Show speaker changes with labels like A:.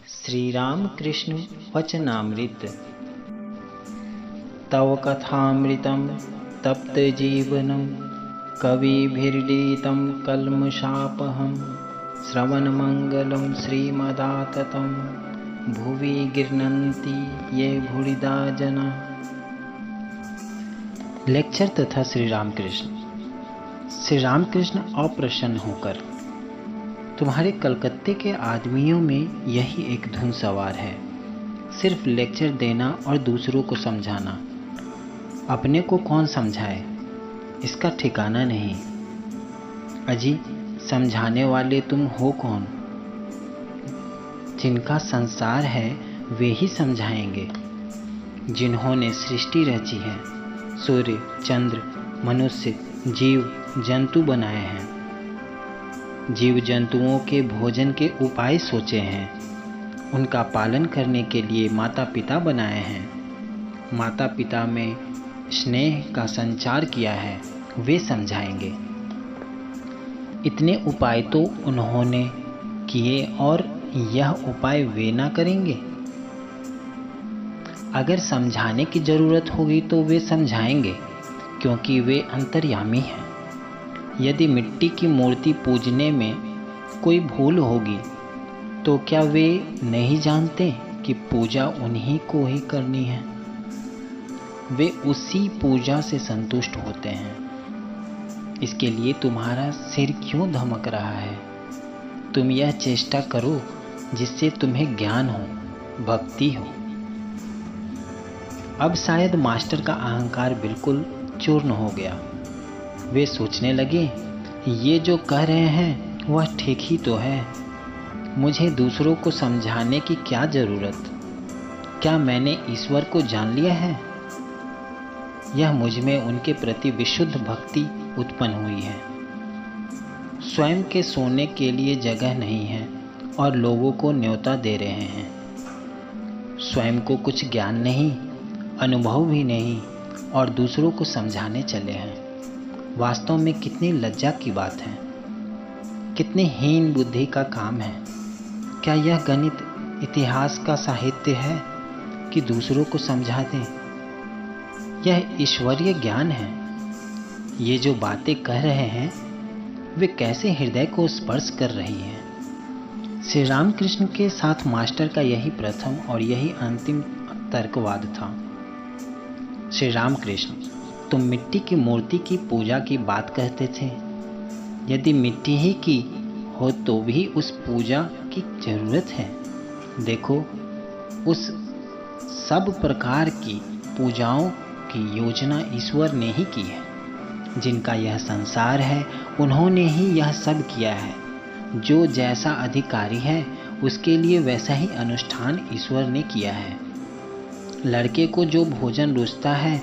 A: श्री राम कृष्ण वचनामृत। तव कथामृतं तप्त जीवनं कविभिर्लितं कल्मषापहं श्रवणमंगलं श्रीमदाततं भुवि गृह्णन्ति ये भूरिदा जना। लेक्चर तथा श्री रामकृष्ण अप्रसन्न होकर, तुम्हारे कलकत्ते के आदमियों में यही एक धुन सवार है, सिर्फ लेक्चर देना और दूसरों को समझाना। अपने को कौन समझाए, इसका ठिकाना नहीं। अजी, समझाने वाले तुम हो कौन? जिनका संसार है वे ही समझाएंगे। जिन्होंने सृष्टि रची है, सूर्य, चंद्र, मनुष्य, जीव जंतु बनाए हैं, जीव जंतुओं के भोजन के उपाय सोचे हैं, उनका पालन करने के लिए माता पिता बनाए हैं, माता पिता में स्नेह का संचार किया है, वे समझाएंगे। इतने उपाय तो उन्होंने किए और यह उपाय वे ना करेंगे। अगर समझाने की जरूरत होगी तो वे समझाएंगे, क्योंकि वे अंतर्यामी हैं। यदि मिट्टी की मूर्ति पूजने में कोई भूल होगी तो क्या वे नहीं जानते कि पूजा उन्हीं को ही करनी है? वे उसी पूजा से संतुष्ट होते हैं। इसके लिए तुम्हारा सिर क्यों धमक रहा है? तुम यह चेष्टा करो जिससे तुम्हें ज्ञान हो, भक्ति हो। अब शायद मास्टर का अहंकार बिल्कुल चूर्ण हो गया। वे सोचने लगे, ये जो कह रहे हैं वह ठीक ही तो है। मुझे दूसरों को समझाने की क्या जरूरत? क्या मैंने ईश्वर को जान लिया है? यह मुझ में उनके प्रति विशुद्ध भक्ति उत्पन्न हुई है। स्वयं के सोने के लिए जगह नहीं है और लोगों को न्योता दे रहे हैं। स्वयं को कुछ ज्ञान नहीं, अनुभव भी नहीं और दूसरों को समझाने चले हैं। वास्तव में कितनी लज्जा की बात है, कितनी हीन बुद्धि का काम है। क्या यह गणित इतिहास का साहित्य है कि दूसरों को समझा दें? यह ईश्वरीय ज्ञान है। ये जो बातें कह रहे हैं वे कैसे हृदय को स्पर्श कर रही हैं। श्री रामकृष्ण के साथ मास्टर का यही प्रथम और यही अंतिम तर्कवाद था। श्री रामकृष्ण, तुम मिट्टी की मूर्ति की पूजा की बात कहते थे। यदि मिट्टी ही की हो तो भी उस पूजा की जरूरत है। देखो, उस सब प्रकार की पूजाओं की योजना ईश्वर ने ही की है। जिनका यह संसार है उन्होंने ही यह सब किया है। जो जैसा अधिकारी है उसके लिए वैसा ही अनुष्ठान ईश्वर ने किया है। लड़के को जो भोजन रुचता है